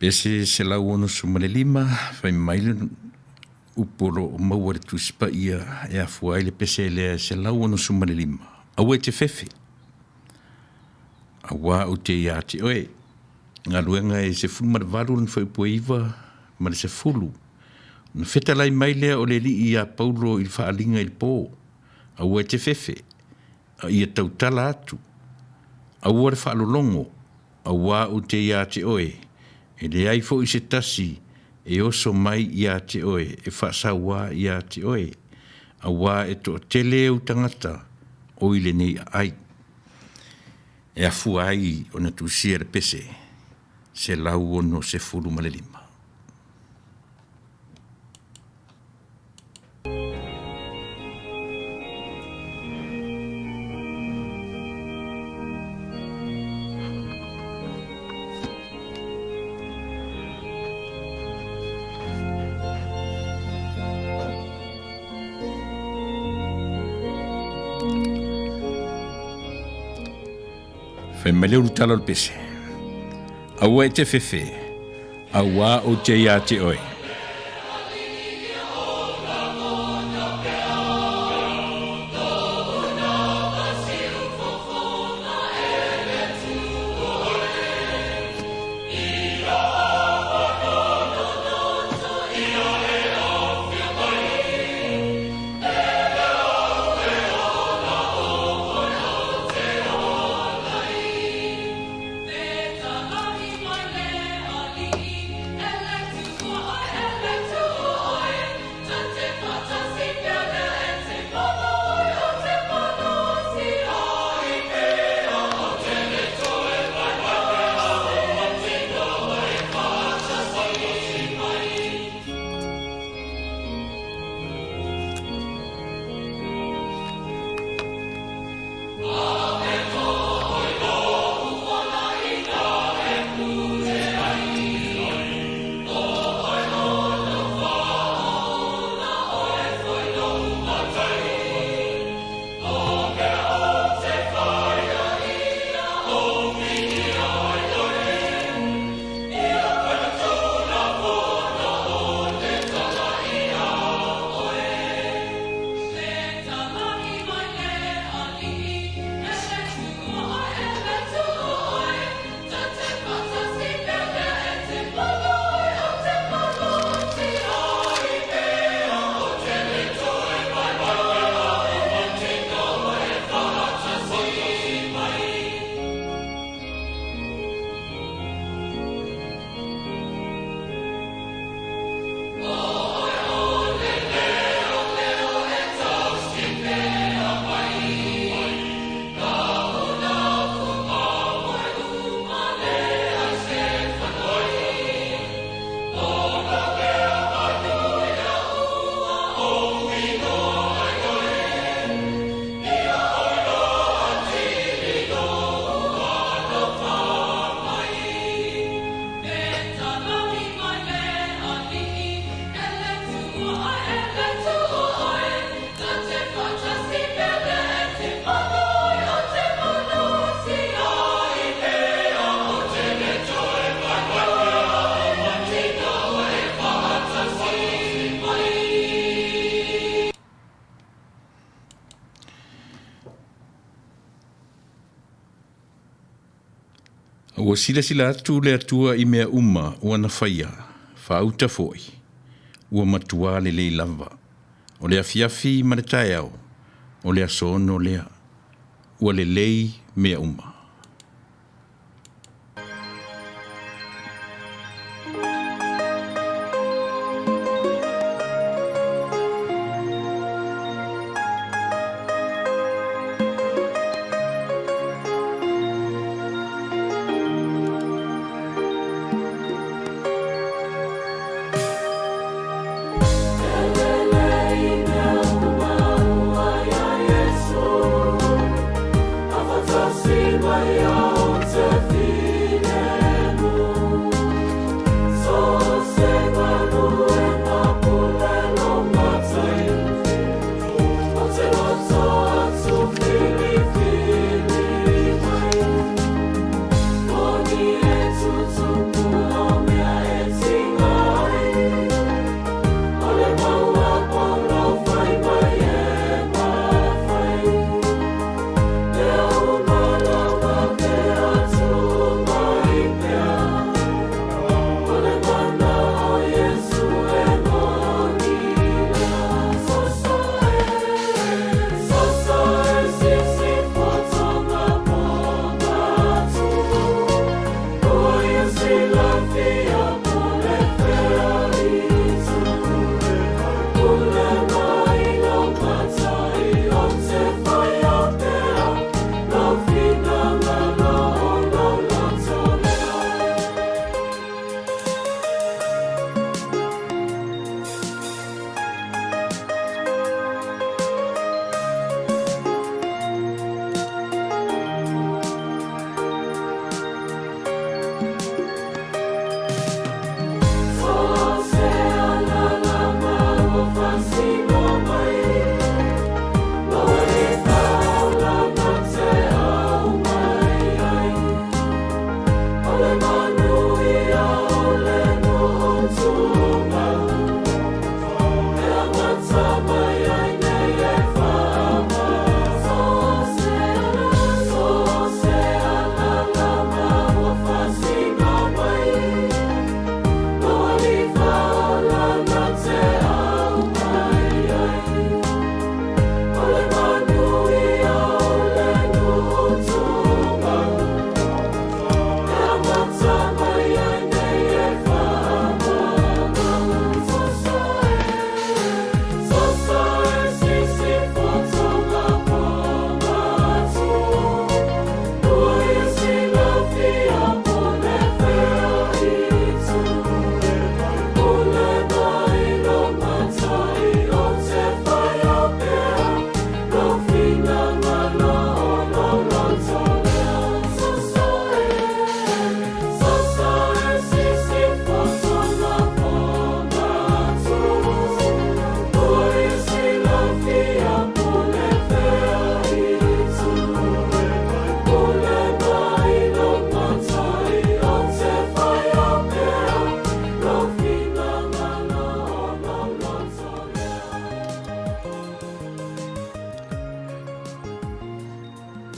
Pese se lau ono sumalelima, fai maile uporo o maua tu spa ia e afuai le pese le se lau ono sumalelima. Aue te fefe. Awa o te ia te oe. Ngā luenga e se fulu maravaru na fai pua iwa, ma le se fulu. Na feta lai maile o le li ia paulo il faalinga il po. Aue te fefe. A ia tautala atu. Aua le faalolongo. Awa o te ia te oe. E le ai fo i se tasi e oso mai ia te oe, e whaasawa ia te oe. Awa e to tele u tangata o i Lenei ai. E afu ai o na tusia le pese, se lau ono se fulu malelima. Fai maleu talo le pese. Aua e te fefe. Aua o te ia te oe. Ua sila atu le atua I mea uma ua na whaia, whauta foi, ua matua le lei lava, o le afiafi ma le tae au, o le asono lea, ua le lei mea uma. See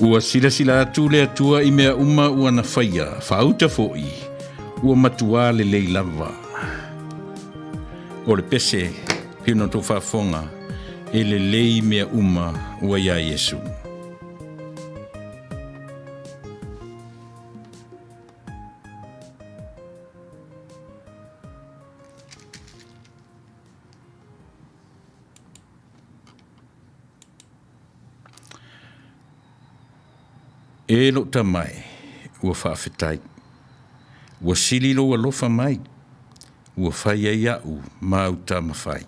Ua sila atu le atua I mea uma ua na whaia, whauta fo'i, ua matua le lei lava. O le pese, pino tō whafonga, e le lei mea uma ua ia Yesu. E lo tamai, ua whaafetai. Ua sili lo alofa mai. Ua whai ai au, mau ta mawhai.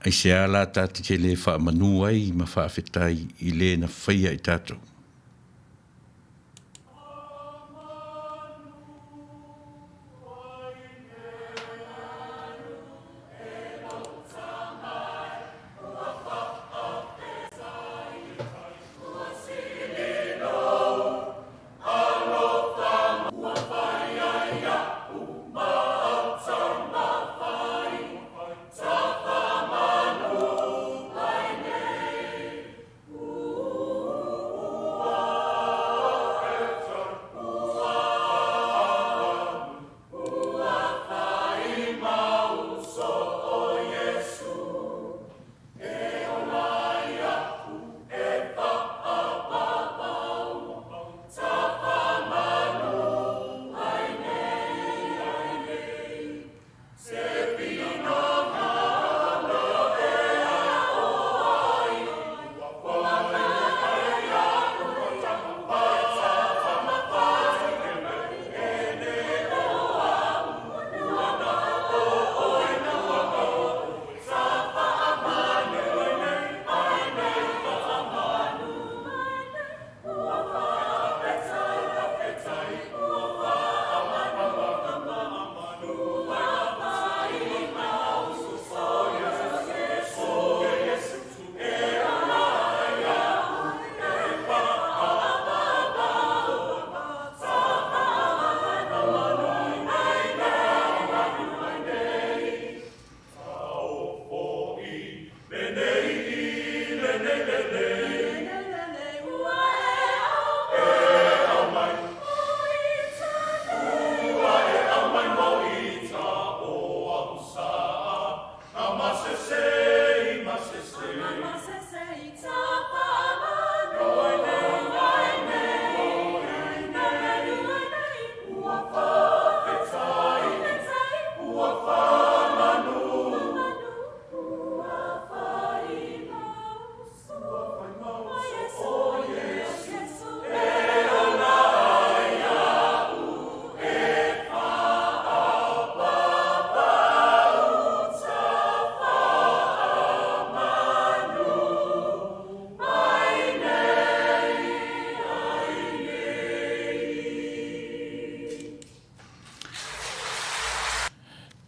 Ai se ala tati te le wha manu ai ma whaafetai I le na whaia I tatou.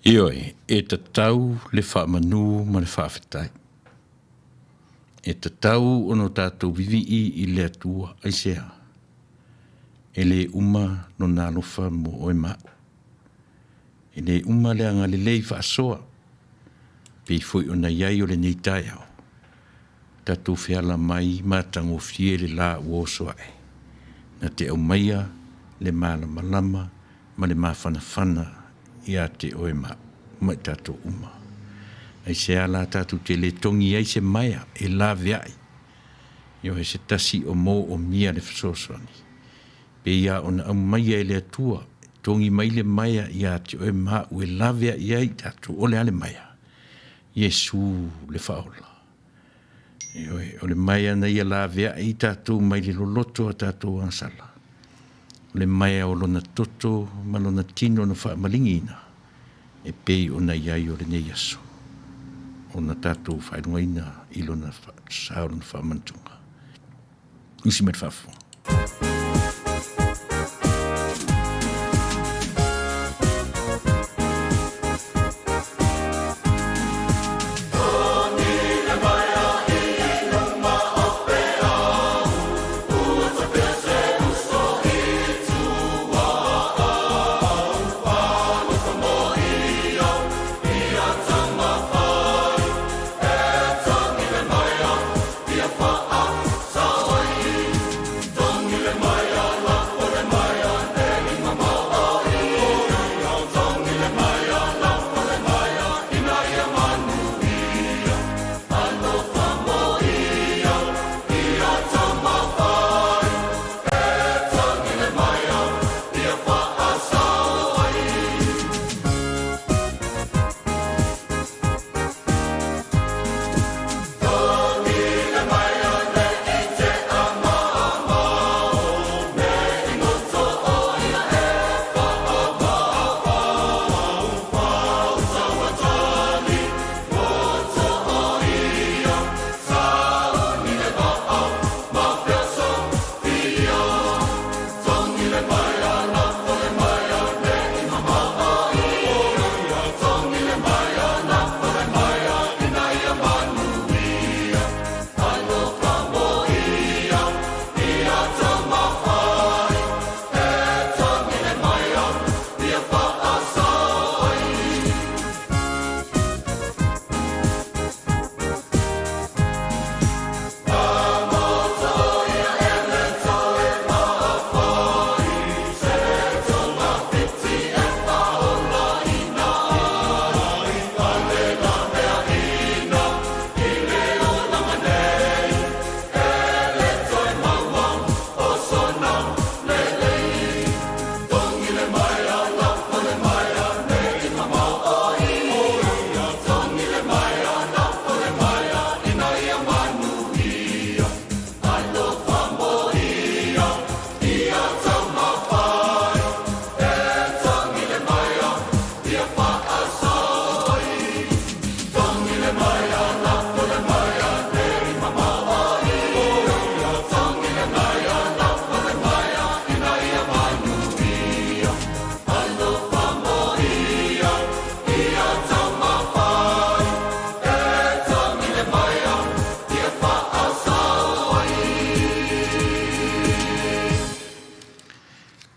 Ioi, e Tatou le whaamanu ma le whaafetai. E Tatou ono tatou Vivi'i I le Atua aisea. E le uma no nalofa mo oe mau. E le uma le anga le lei whaasoa. Pei foi ona iai o le neitai au. Tatou whiala mai matango fie le la uosoa e. Na te Omaia, le malama ma le mawhanawhana ia te oe mai tatou uma. Ai se ala tatou te le tongi ai se maia e la veai. Io he se tasi o mo o mia le whasosoni. Pe ia ona au maia e le atua, tongi mai le maia ia te oe e la veai ai tatou o le ale maia. Yesu le whaola. O le maia na ia la veai tatou mai le loloto a tatou ansala. Le mai o lona toto ma lona tino na whaamalingina e pei o na iai o le nei aso. O na tatou whaingoina I lona sao lona whaamantunga. Usi met whafo.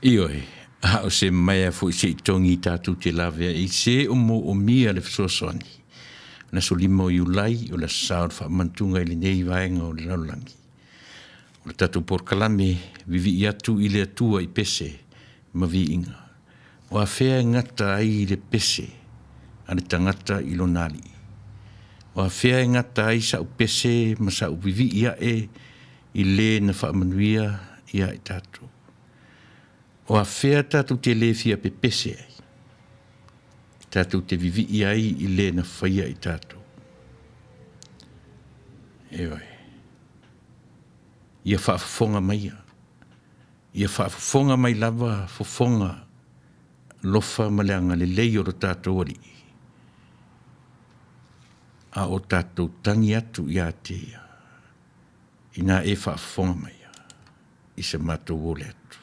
Ioi, o se mai fu se tongi Tatou te lave i se o mia le fsosoni. Na so limo iulai o la saur fa mantunga i Lenei vaenga o le laulangi. O le Tatou Polokalame Vivi'i Atu i le Atua i Pese ma vi inga. O a fea ngata ai le Pese ane tangata i lonali. O a fea ngata ai sa u Pese ma sa u Vivi'i Ae i le na fa Manuia ia i Tatou. O a fea Tatou te le fia pe Pese ai. Tatou te Vivi'i ai i le na whaia i Tatou. Eoi. Ia whaafonga mai ia. Ia whaafonga mai lava fofonga lofa maleanga le lei o Tatou ori. A o Tatou tangi atu ia te ia. Ina e whaafonga mai ia. I se matou o le atu.